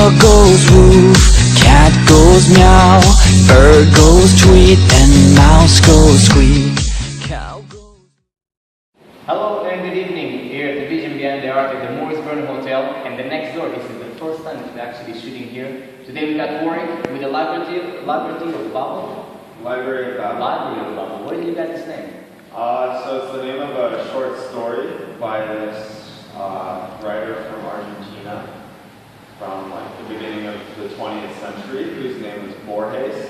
Dog goes woof, cat goes meow, bird goes tweet, and mouse goes squeak. Cow goes... Hello and good evening here at the Vision Behind the Art at the Reno Hotel, and the next door. This is the first time that we're actually shooting here. Today we got Warwick with the Library of Babel. Library of Babel. Library of Babel. Where did you get this name? So it's the name of a short story by this writer from Argentina from like the beginning of the 20th century, whose name was Borges.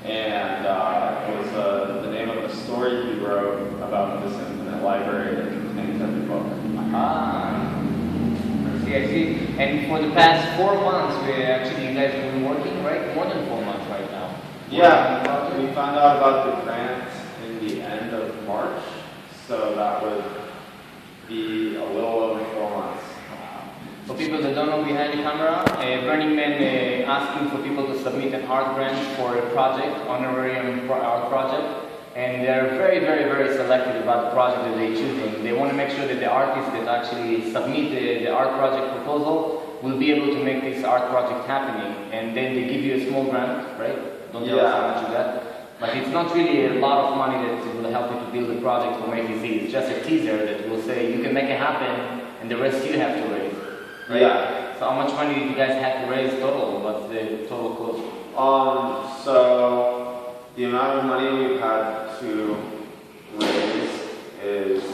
And it was the name of a story he wrote about this infinite library that contains every book. I see. And for the past 4 months, you guys have been working, right? More than 4 months right now. Yeah, we found out about the grant in the end of March, so that would be a little over 4 months. For people that don't know behind the camera, Burning Man asking for people to submit an art grant for a project, honorarium art project, and they're very, very, very selective about the project that they're choosing. They want to make sure that the artists that actually submit the art project proposal will be able to make this art project happening, and then they give you a small grant, right? Don't tell us how much you got. But it's not really a lot of money that will help you to build the project from A to Z. It's just a teaser that will say you can make it happen, and the rest you have to raise. Right? Yeah. So how much money did you guys have to raise total? What's the total cost? So the amount of money we've had to raise is,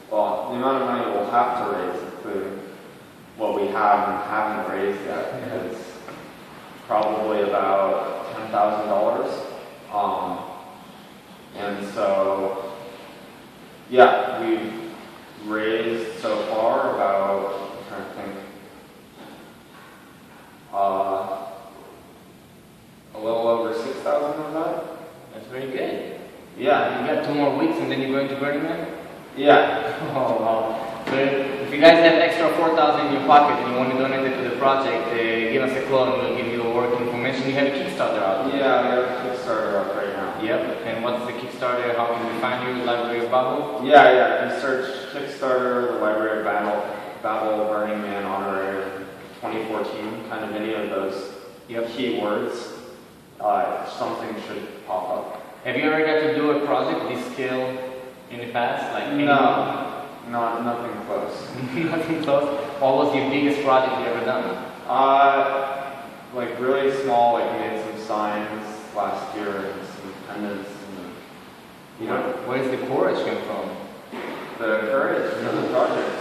well, the amount of money we'll have to raise, including what we have and haven't raised yet, is probably about $10,000. And so, yeah, we've raised so far about, I'm trying to think, a little over 6,000 of that. That's very good. Yeah. You got 2 more weeks and then you're going to Burning Man? Yeah. Oh, wow. So if you guys have extra 4,000 in your pocket and you want to donate it to the project, give us a call and we'll give you work information. You have a Kickstarter out. Yeah, we have a Kickstarter up right now. Yep. And what's the Kickstarter? How can we find you? Library of Babel? Yeah. You search Kickstarter, the Library of Babel, Burning Man Honorarium 2014, kind of any of those keywords, something should pop up. Have you ever got to do a project this scale in the past? Nothing close. Nothing close? What was your biggest project you ever done? Like really small, like made some signs last year and some pendants and, Where does the courage come from? The courage for the project.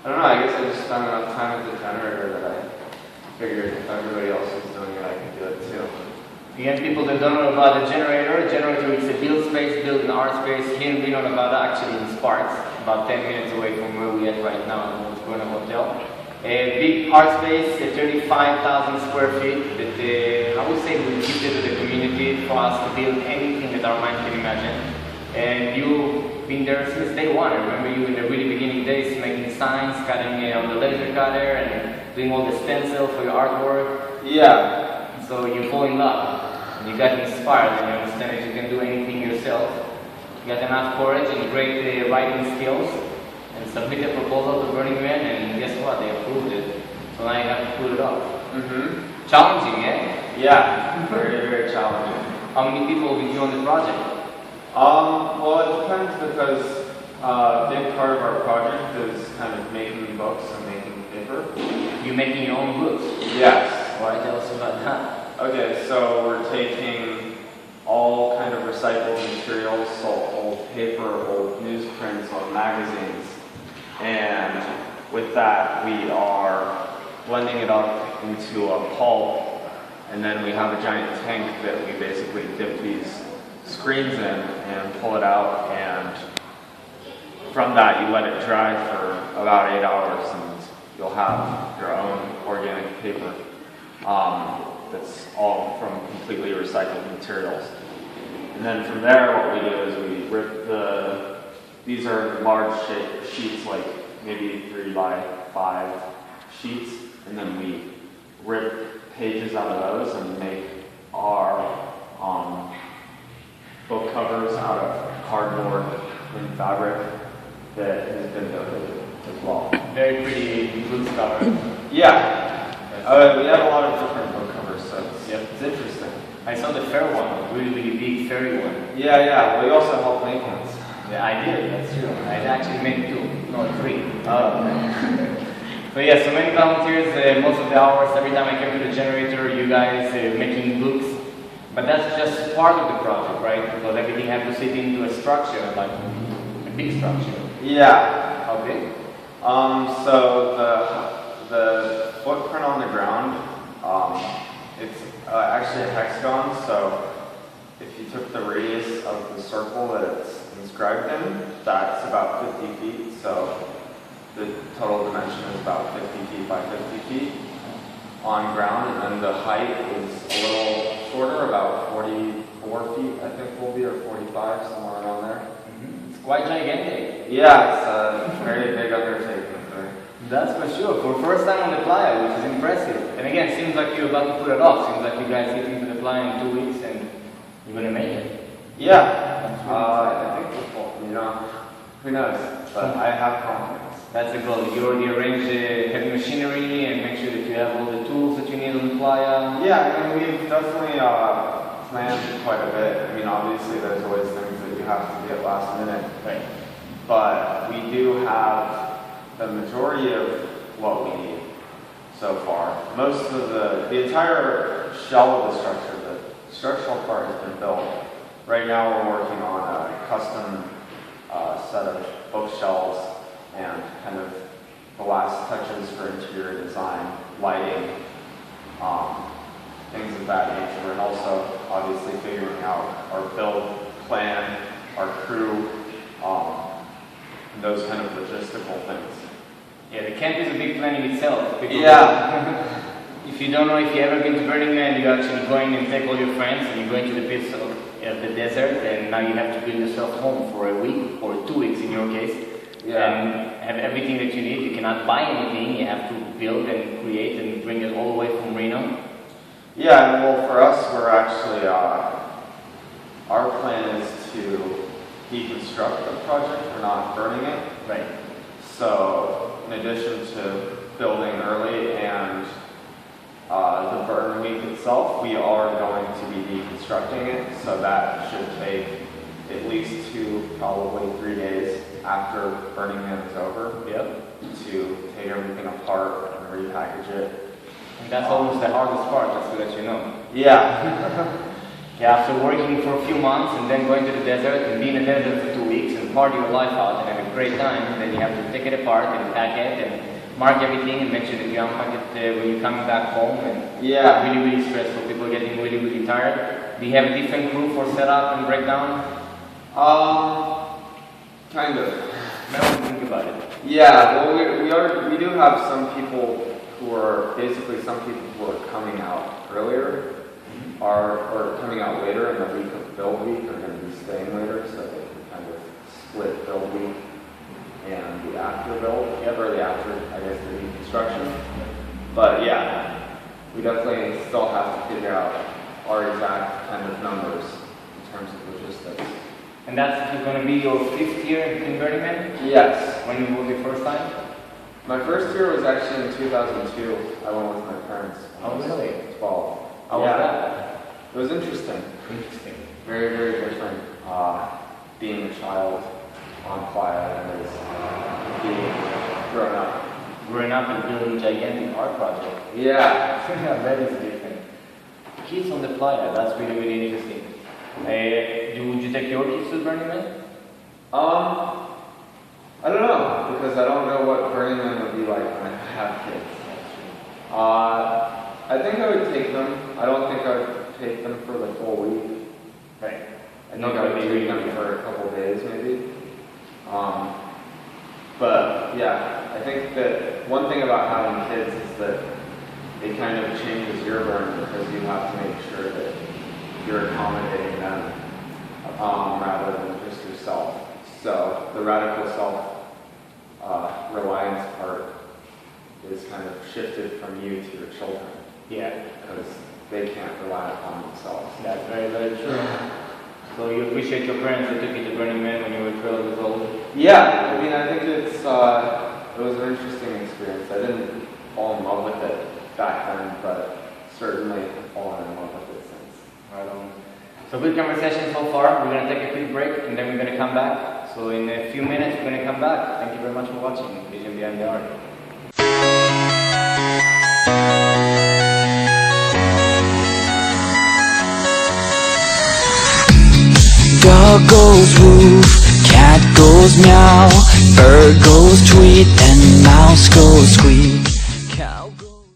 I don't know, I guess I just spent enough time with the generator that I figured if everybody else was doing it, I could do it too. Again, people that don't know about the generator is a build space, build an art space here in Reno, Nevada, actually in Sparks, about 10 minutes away from where we are right now in the Reno Hotel. A big art space, 35,000 square feet, that I would say we gifted to the community for us to build anything that our mind can imagine. And you've been there since day one. I remember you in the really beginning days making signs, cutting on the laser cutter, and doing all the stencil for your artwork. Yeah. So you fall in love. And you got inspired, and you understand that you can do anything yourself. You got enough courage and great writing skills, and submit a proposal to Burning Man, and guess what? They approved it. So now you have to put it up. Challenging, eh? Yeah. Very, very challenging. How many people with you on the project? Well, it depends because a big part of our project is kind of making books and making paper. You're making your own books? Yes. Why tell us about that? Okay, so we're taking all kind of recycled materials, so old paper, old newsprints, old magazines, and with that we are blending it up into a pulp, and then we have a giant tank that we basically dip these screens in and pull it out, and from that you let it dry for about 8 hours and you'll have your own organic paper that's all from completely recycled materials. And then from there what we do is we rip these are large sheets, like maybe 3 by 5 sheets, and then we rip pages out of those and make our book covers out of cardboard and fabric that has been donated as well. Very pretty blue cover. Yeah. We have a lot of different book covers, so it's interesting. I saw the fair one, really, really big fairy one. Yeah. We also helped make ones. Yeah, I did, that's true. I actually made 2, no 3. Oh. So yeah, so many volunteers, most of the hours, every time I came to the generator, you guys making books. But that's just part of the project, right? Because everything has to fit into a structure, like a big structure. Yeah. How big? So the footprint on the ground, it's actually a hexagon. So if you took the radius of the circle that it's inscribed in, that's about 50 feet. So the total dimension is about 50 feet by 50 feet on ground, and then the height is a little shorter, about 44 feet, I think will be, or 45, somewhere around there. It's quite gigantic. Yeah, it's a very big undertaking. That's for sure. For first time on the playa, which is impressive. And again, it seems like you're about to put it off. Seems like you guys get into the playa in 2 weeks and you're gonna make it. Yeah. I think who knows? But I have confidence. That's the goal. You already arrange heavy machinery and make sure that you have all the tools that you need on the playa. Yeah, I mean, we've definitely planned quite a bit. I mean, obviously there's always things that you have to get last minute. Right. But we do have the majority of what we need so far. Most of the entire shell of the structure, the structural part has been built. Right now we're working on a custom set of bookshelves and kind of the last touches for interior design, lighting, things of that nature, and also obviously figuring out our build plan, our crew, those kind of logistical things. Yeah, the camp is a big plan in itself. Yeah. If you don't know, if you've ever been to Burning Man, you're actually going and take all your friends and you're going to the pits of the desert, and now you have to build yourself home for a week or 2 weeks in your case. Yeah. And have everything that you need. You cannot buy anything. You have to build and create and bring it all the way from Reno. Yeah, and well, for us, we're actually, our plan is to deconstruct the project. We're not burning it. Right. So, in addition to building early and the burn week itself, we are going to be deconstructing it. So that should take at least 2, probably 3 days after Burning Man is over. Yep. To take everything apart and repackage it. And that's almost the hardest part, just to let you know. Yeah. Yeah, after working for a few months and then going to the desert and being in the desert for 2 weeks and party your life out and have a great time, then you have to take it apart and pack it and mark everything and make sure that you unpack it when you're coming back home. And yeah. Really, really stressful. People are getting really, really tired. Do you have a different crew for setup and breakdown? Kind of. Now think about it. Yeah, well, we do have some people who are coming out earlier, or coming out later in the week of build week, are going to be staying later, so they can kind of split build week and the after build, or the after, I guess, the reconstruction. But yeah, we definitely still have to figure out our exact kind of numbers in terms of logistics. And that's going to be your 5th year in Burning Man? Yes. When was your first time? My first year was actually in 2002. I went with my parents. Oh, really? 12. How was that? It was interesting. Interesting. Very, very different. Being a child on playa and being grown up. Growing up and building a gigantic art project. Yeah. That is different. Kids on the playa, that's really, really interesting. Would you take your kids to Burning Man? I don't know, because I don't know what Burning Man would be like when I have kids. I think I would take them. I don't think I would take them for the full week. Right. I think I would take them for a couple days, maybe. But yeah, I think that one thing about having kids is that it kind of changes your burn, because you have to make sure that you're accommodating them rather than just yourself. So the radical self-reliance part is kind of shifted from you to your children. Yeah. Because they can't rely upon themselves. That's very, very true. So you appreciate your parents that took you to Burning Man when you were 12 years old? Yeah, I mean, I think it was an interesting experience. I didn't fall in love with it back then, but certainly have fallen in love with it since. Right on. So good conversation so far. We're going to take a quick break and then we're going to come back. So in a few minutes we're going to come back. Thank you very much for watching Vision Behind the Art. Dog goes woof, cat goes meow, bird goes tweet, and mouse goes squeak. Cow goes...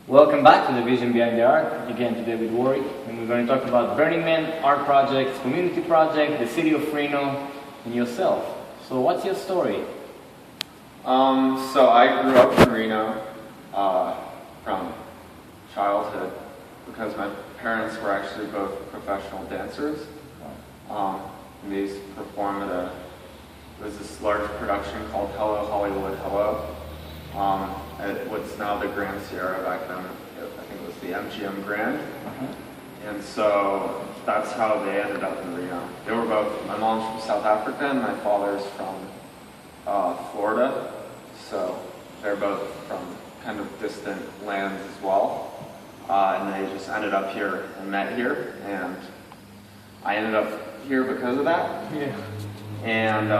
Welcome back to the Vision Behind the Art. Again today with Warwick, and we're going to talk about Burning Man, art projects, community project, the city of Reno, and yourself. So what's your story? So I grew up in Reno from childhood because my parents were actually both professional dancers. And they used to perform at there was this large production called Hello Hollywood Hello at what's now the Grand Sierra. Back then I think it was the MGM Grand. And so that's how they ended up in Reno. They were both, my mom's from South Africa and my father's from Florida. So they're both from kind of distant lands as well. And they just ended up here and met here. And I ended up here because of that. Yeah. And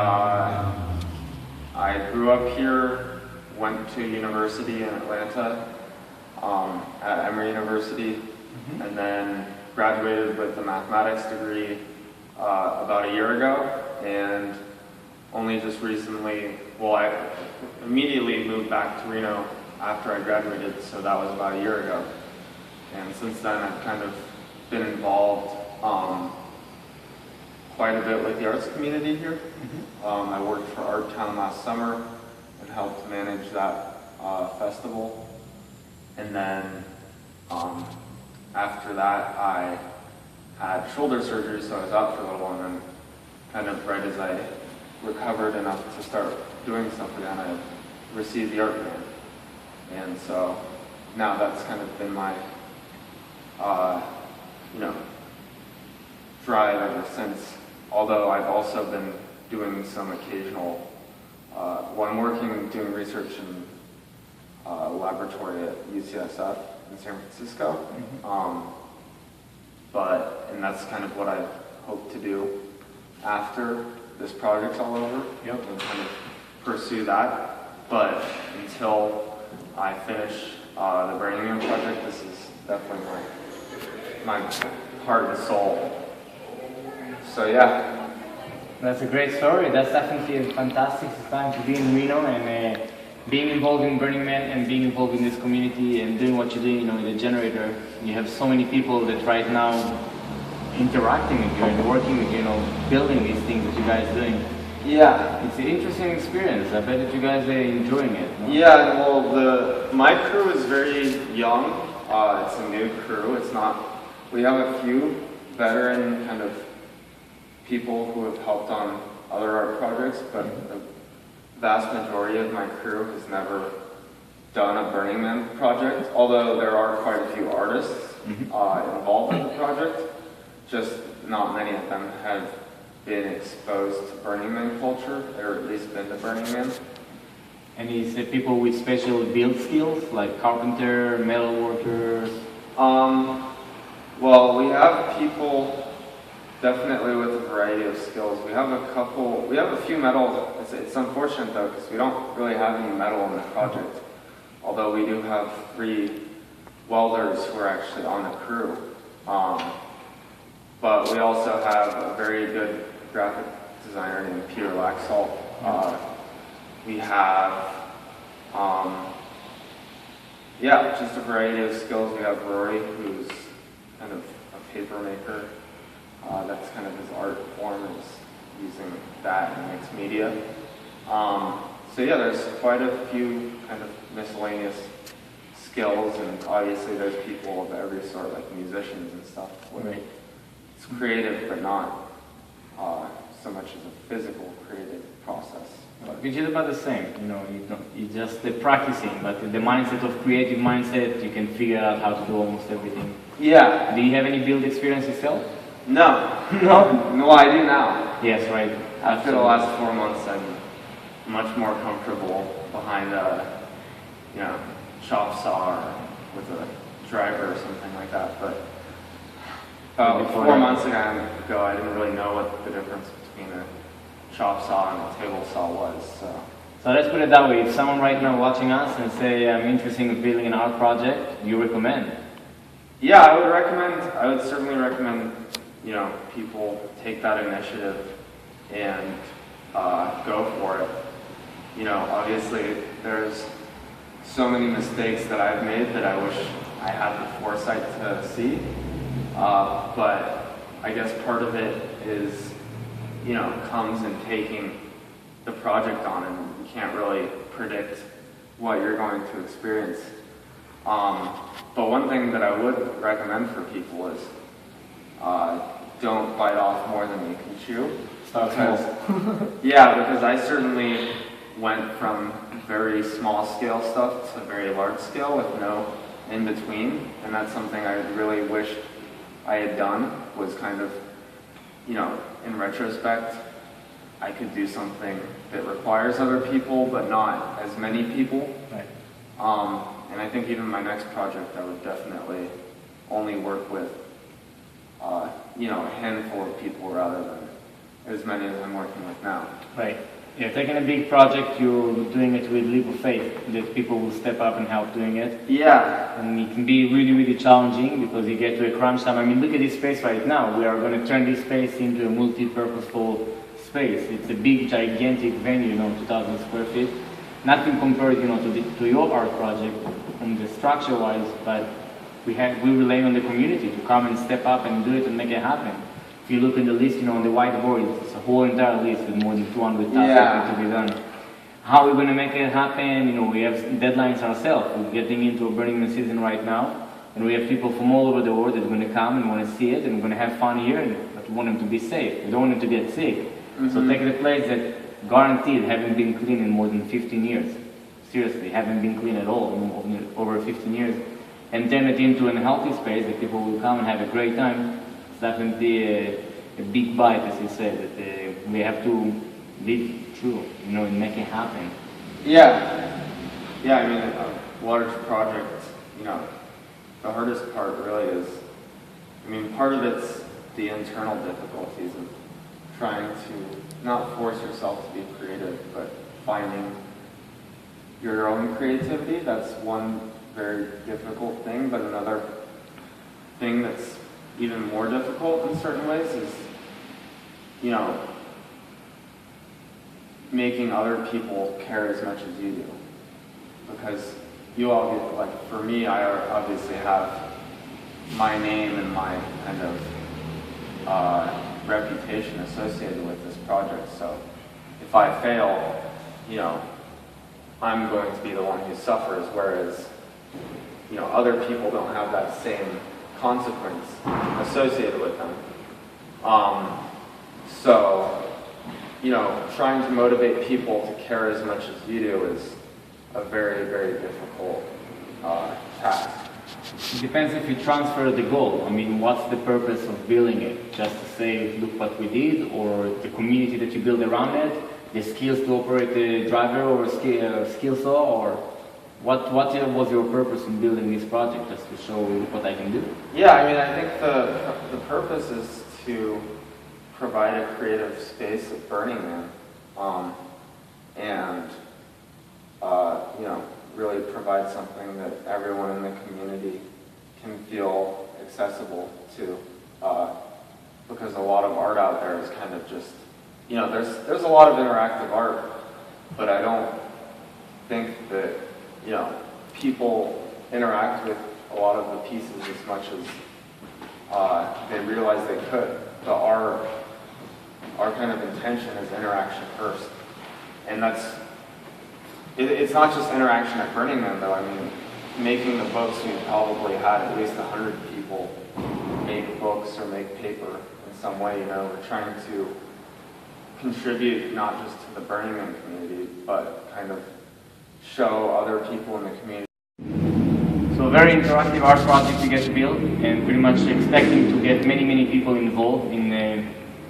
I grew up here, went to university in Atlanta at Emory University, and then graduated with a mathematics degree about a year ago, and only just recently, well, I immediately moved back to Reno after I graduated, so that was about a year ago. And since then, I've kind of been involved quite a bit with the arts community here. I worked for Art Town last summer and helped manage that festival. And then after that, I had shoulder surgery, so I was out for a little, and then kind of right as I recovered enough to start doing stuff again, I received the art grant. And so now that's kind of been my, drive ever since. Although I've also been doing some occasional, I'm working doing research in a laboratory at UCSF in San Francisco. And that's kind of what I hope to do after this project's all over. And kind of pursue that. But until I finish the Burning Man project, this is definitely my heart and soul. So yeah. That's a great story. That's definitely a fantastic time to be in Reno and being involved in Burning Man and being involved in this community and doing what you're doing, in the generator. You have so many people that right now interacting with you and working with you, building these things that you guys are doing. Yeah. It's an interesting experience. I bet that you guys are enjoying it. No? Yeah, well, my crew is very young. It's a new crew. It's not, we have a few veteran kind of people who have helped on other art projects, but the vast majority of my crew has never done a Burning Man project, although there are quite a few artists involved in the project. Just not many of them have been exposed to Burning Man culture, or at least been to Burning Man. And is it people with special build skills, like carpenter, metal workers? Well, we have people definitely with a variety of skills. We have a few metal. It's unfortunate though, because we don't really have any metal in the project. Although we do have 3 welders who are actually on the crew. But we also have a very good graphic designer named Peter Laxalt. We have, just a variety of skills. We have Rory, who's kind of a paper maker. That's kind of his art form, is using that in mixed media. There's quite a few kind of miscellaneous skills, and obviously there's people of every sort, like musicians and stuff. Right. It's creative, but not so much as a physical creative process. Which is about the same, you just practicing, but the mindset of creative mindset, you can figure out how to do almost everything. Yeah. Do you have any build experience yourself? No. No? No, I do now. Yes, right. After the last 4 months, I'm much more comfortable behind, chop saw or with a driver or something like that. But 4 months ago, I didn't really know what the difference between a chop saw and a table saw was. So let's put it that way. If someone right now watching us and say, I'm interested in building an art project, you recommend? Yeah, I would certainly recommend, people take that initiative and go for it. Obviously there's so many mistakes that I've made that I wish I had the foresight to see. But I guess part of it is, comes in taking the project on, and you can't really predict what you're going to experience. But one thing that I would recommend for people is don't bite off more than you can chew. Because I certainly went from very small scale stuff to very large scale with no in between, and that's something I really wish I had done, was kind of, in retrospect, I could do something that requires other people but not as many people. Right. And I think even my next project I would definitely only work with a handful of people rather than as many as I'm working with now. Right. Yeah, taking a big project, you're doing it with leap of faith that people will step up and help doing it. Yeah. And it can be really, really challenging because you get to a crunch time. I mean, look at this space right now. We are going to turn this space into a multi-purposeful space. It's a big, gigantic venue, 2,000 square feet. Nothing compared, to your art project from the structure-wise, but we rely on the community to come and step up and do it and make it happen. If you look in the list, on the whiteboard, it's a whole entire list with more than 200 tasks to be done. How are we going to make it happen? We have deadlines ourselves. We're getting into a Burning Man season right now, and we have people from all over the world that are going to come and want to see it, and we're going to have fun here, but we want them to be safe. We don't want them to get sick. Mm-hmm. So take the place that guaranteed haven't been clean in more than 15 years. Seriously, haven't been clean at all in over 15 years. And turn it into a healthy space that people will come and have a great time. It's definitely a big bite, as you said, that we have to live through, and make it happen. Yeah. Yeah, I mean, a large project, the hardest part really is, part of it's the internal difficulties of trying to not force yourself to be creative, but finding your own creativity. That's one very difficult thing, but another thing that's even more difficult in certain ways is, making other people care as much as you do. Because you all get, for me, I obviously have my name and my kind of reputation associated with this project, so if I fail, I'm going to be the one who suffers, whereas, other people don't have that same consequence associated with them. So, trying to motivate people to care as much as you do is a very, very difficult task. It depends if you transfer the goal. What's the purpose of building it? Just to say, look what we did, or the community that you build around it, the skills to operate a driver or a skill saw, or what was your purpose in building this project? Just to show what I can do? Yeah, I think the purpose is to provide a creative space at Burning Man, and really provide something that everyone in the community can feel accessible to, because a lot of art out there is kind of just, there's a lot of interactive art, but I don't think that, people interact with a lot of the pieces as much as they realize they could. But our kind of intention is interaction first, and it's not just interaction at Burning Man, though. Making the books, we probably had at least 100 people make books or make paper in some way. We're trying to contribute not just to the Burning Man community, but kind of show other people in the community. So a very interactive art project you get to build, and pretty much expecting to get many, many people involved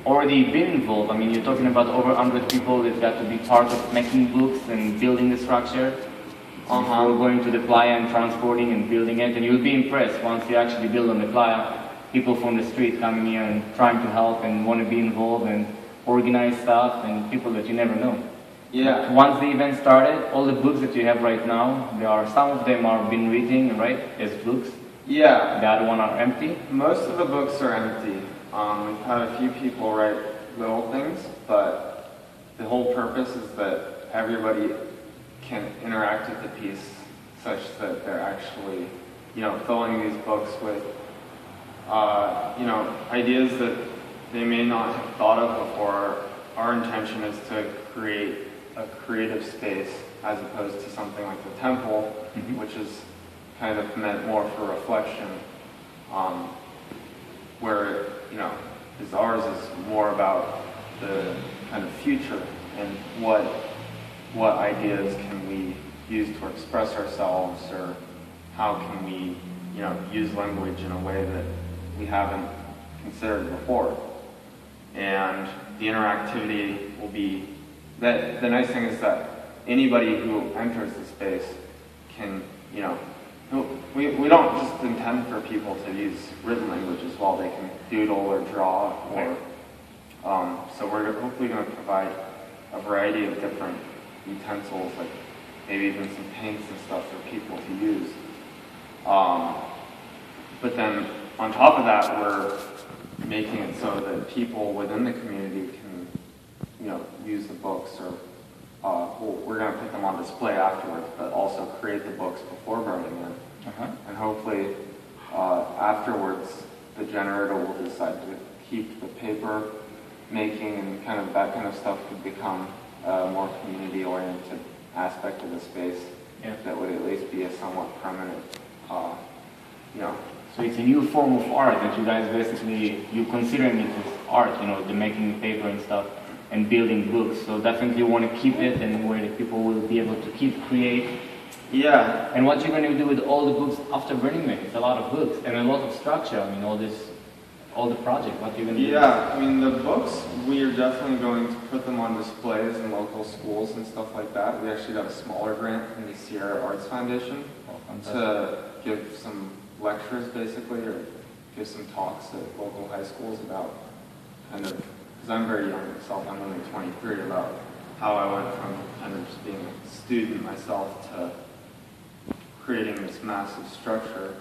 already been involved. You're talking about over 100 people that got to be part of making books and building the structure. before going to the playa and transporting and building it, and you'll be impressed once you actually build on the playa. People from the street coming here and trying to help and want to be involved and organize stuff, and people that you never know. Yeah. But once the event started, all the books that you have right now, some of them are been reading, right, as books. Yeah. The other one are empty. Most of the books are empty. We've had a few people write little things, but the whole purpose is that everybody can interact with the piece such that they're actually, filling these books with, ideas that they may not have thought of before. Our intention is to create a creative space as opposed to something like the temple, which is kind of meant more for reflection, where, ours is more about the kind of future and what ideas can we use to express ourselves, or how can we, use language in a way that we haven't considered before. And the interactivity will be, that the nice thing is that anybody who enters the space can, we don't just intend for people to use written language as well. They can doodle or draw, or so we're hopefully going to provide a variety of different utensils, like maybe even some paints and stuff for people to use. But then on top of that, we're making it so that people within the community can, use the books, or we're going to put them on display afterwards, but also create the books before burning them. And hopefully afterwards, the generator will decide to keep the paper making, and that kind of stuff could become a more community-oriented aspect of the space. That would at least be a somewhat permanent, So it's a new form of art that you guys basically, you're considering it as art, the making paper and stuff, and building books. So definitely you want to keep it, and where the people will be able to create. Yeah. And what you're going to do with all the books after Burning Man? It's a lot of books and a lot of structure. All the project. What you're going to do? Yeah, the books, we are definitely going to put them on displays in local schools and stuff like that. We actually got a smaller grant from the Sierra Arts Foundation to give some lectures, basically, or give some talks at local high schools about because I'm very young myself, I'm only 23, about how I went from just being a student myself to creating this massive structure.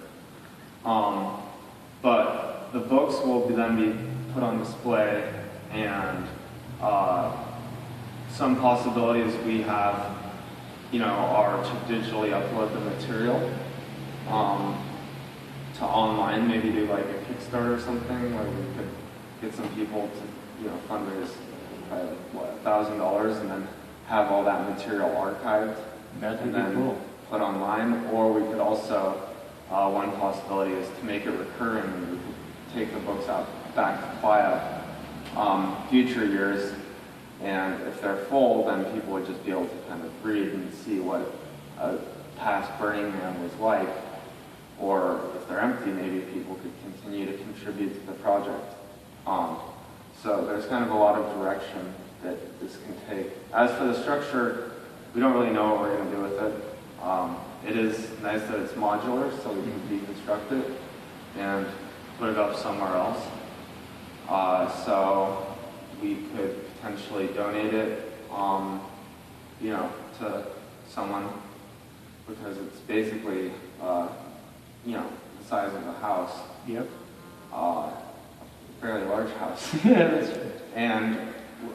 But the books will then be put on display, and some possibilities we have, are to digitally upload the material to online, maybe do like a Kickstarter or something, where we could get some people to, fundraise $1,000, and then have all that material archived and then cool. Put online. Or we could also, one possibility is to make it recurring, and we could take the books back to playa future years, and if they're full, then people would just be able to kind of read and see what a past Burning Man was like. Or if they're empty, maybe people could continue to contribute to the project. So there's kind of a lot of direction that this can take. As for the structure, we don't really know what we're going to do with it. It is nice that it's modular, so we can deconstruct it and put it up somewhere else. So we could potentially donate it, to someone, because it's basically, the size of a house. Yep. A fairly large house. Yeah, that's true. And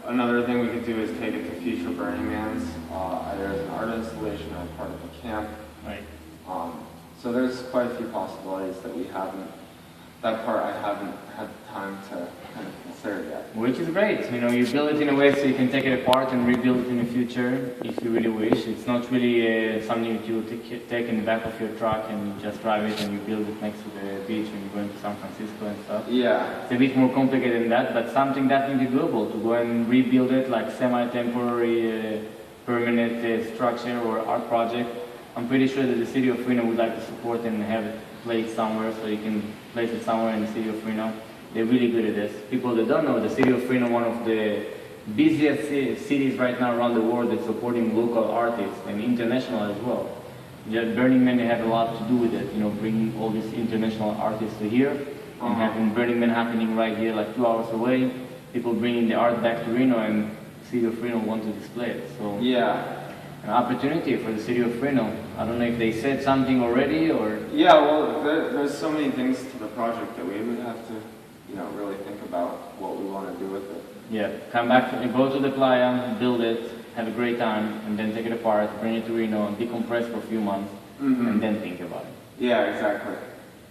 another thing we could do is take it to future Burning Mans, either as an art installation or part of the camp. Right. So there's quite a few possibilities that part I haven't had time to kind of consider yet. Which is great. You build it in a way so you can take it apart and rebuild it in the future if you really wish. It's not really something that you take in the back of your truck and you just drive it and you build it next to the beach when you're going to San Francisco and stuff. Yeah. It's a bit more complicated than that, but something definitely doable to go and rebuild it like semi-temporary, permanent structure or art project. I'm pretty sure that the city of Reno would like to support and have it placed somewhere, so you can place it somewhere in the city of Reno. They're really good at this. People that don't know, the city of Reno, one of the busiest cities right now around the world that's supporting local artists and international as well. Yeah, Burning Man have a lot to do with it, bringing all these international artists to here and having Burning Man happening right here, like 2 hours away. People bringing the art back to Reno, and the city of Reno want to display it. So Yeah. an opportunity for the city of Reno. I don't know if they said something already or. Yeah, well, there's so many things to the project that we would have to, really think about what we want to do with it. Yeah, come back, go to the playa, build it, have a great time, and then take it apart, bring it to Reno, and decompress for a few months, and then think about it. Yeah, exactly.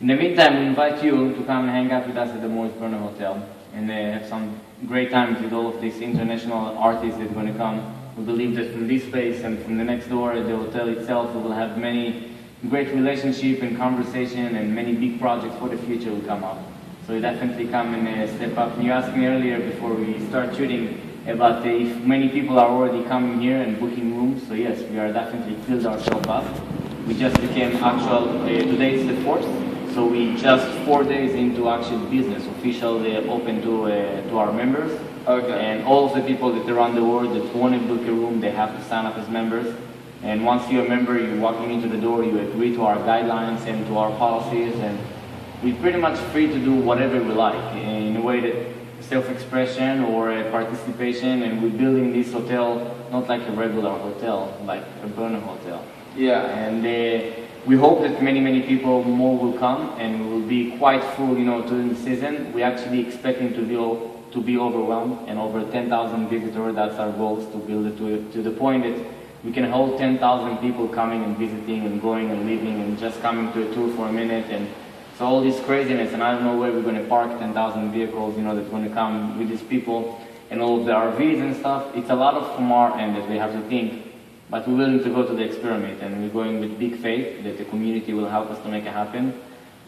In the meantime, we invite you to come and hang out with us at the Morris Burner Hotel and have some great times with all of these international artists that are going to come. We believe that from this space and from the next door at the hotel itself, we will have many great relationships and conversation, and many big projects for the future will come up. So you definitely come and step up. And you asked me earlier before we start shooting about if many people are already coming here and booking rooms. So yes, we are definitely filled ourselves up. We just became today is the 4th, so we just 4 days into actual business, officially open to our members. Okay. And all of the people that around the world that want to book a room, they have to sign up as members. And once you're a member, you're walking into the door, you agree to our guidelines and to our policies, and we're pretty much free to do whatever we like in a way that self-expression or participation, and we're building this hotel not like a regular hotel, like a burner hotel. Yeah. And we hope that many people more will come, and we will be quite full, during the season. We're actually expecting to be overwhelmed, and over 10,000 visitors. That's our goal, to build it to the point that we can hold 10,000 people coming and visiting and going and leaving and just coming to a tour for a minute. And so all this craziness, and I don't know where we're going to park 10,000 vehicles, that's going to come with these people, and all of the RVs and stuff. It's a lot of from our end that we have to think, but we're willing to go to the experiment, and we're going with big faith that the community will help us to make it happen.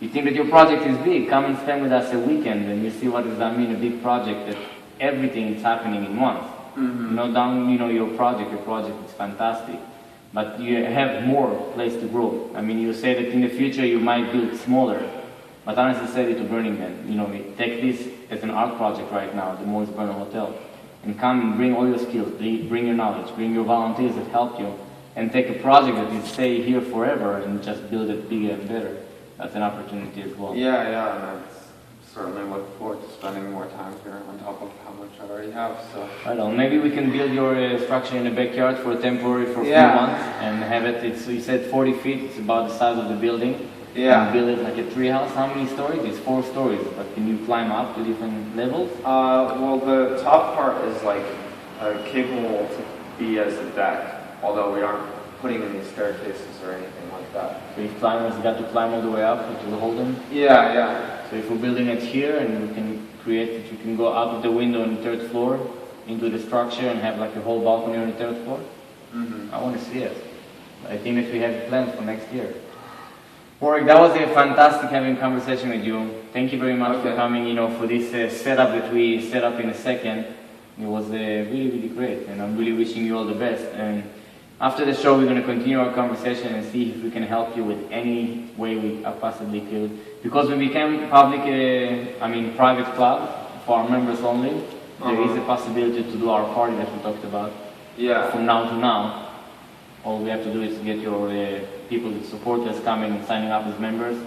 You think that your project is big, come and spend with us a weekend, and you see what does that mean, a big project, that everything is happening in once. Your project is fantastic, but you have more place to grow. I mean, you say that in the future you might build smaller, but not necessarily to Burning Man. We take this as an art project right now, the Morris Burner Hotel, and come and bring all your skills, bring your knowledge, bring your volunteers that help you, and take a project that is stay here forever and just build it bigger and better. That's an opportunity as well. Yeah, and I certainly look forward to spending more time here on top of how much I already have. So I don't know, maybe we can build your structure in the backyard for temporary for a few months and have it. You said 40 feet. It's about the size of the building. Yeah. And build it like a tree house. How many stories? It's 4 stories. But can you climb up to different levels? Well, the top part is capable to be as a deck, although we aren't putting any staircases or anything like that. So if climbers got to climb all the way up to hold them? Yeah. So if we're building it here and we can create it, you can go out of the window on the 3rd floor into the structure and have like a whole balcony on the 3rd floor. I want to see it. I think that we have plans for next year. Warwick, that was a fantastic having a conversation with you. Thank you very much for coming, for this setup that we set up in a second. It was really great, and I'm really wishing you all the best. And after the show, we're going to continue our conversation and see if we can help you with any way we possibly could. Because we became private club for our members only, there is a possibility to do our party that we talked about. Yeah. From now to now. All we have to do is get your people that support us coming and signing up as members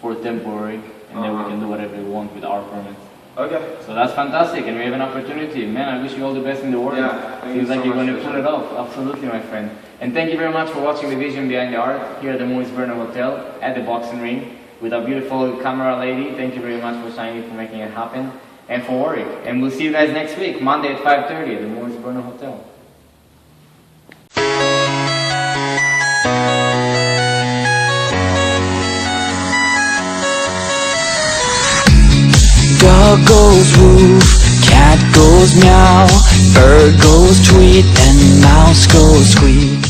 for temporary, and then we can do whatever we want with our permits. Okay. So that's fantastic, and we have an opportunity. Man, I wish you all the best in the world. Yeah, Seems like you're going to pull it off. Absolutely, my friend. And thank you very much for watching the vision behind the art here at the Morris Burner Hotel at the boxing ring with our beautiful camera lady. Thank you very much for shining, for making it happen, and for Warwick. And we'll see you guys next week, Monday at 5:30 at the Morris Burner Hotel. Dog goes woof, cat goes meow, bird goes tweet, and mouse goes squeak.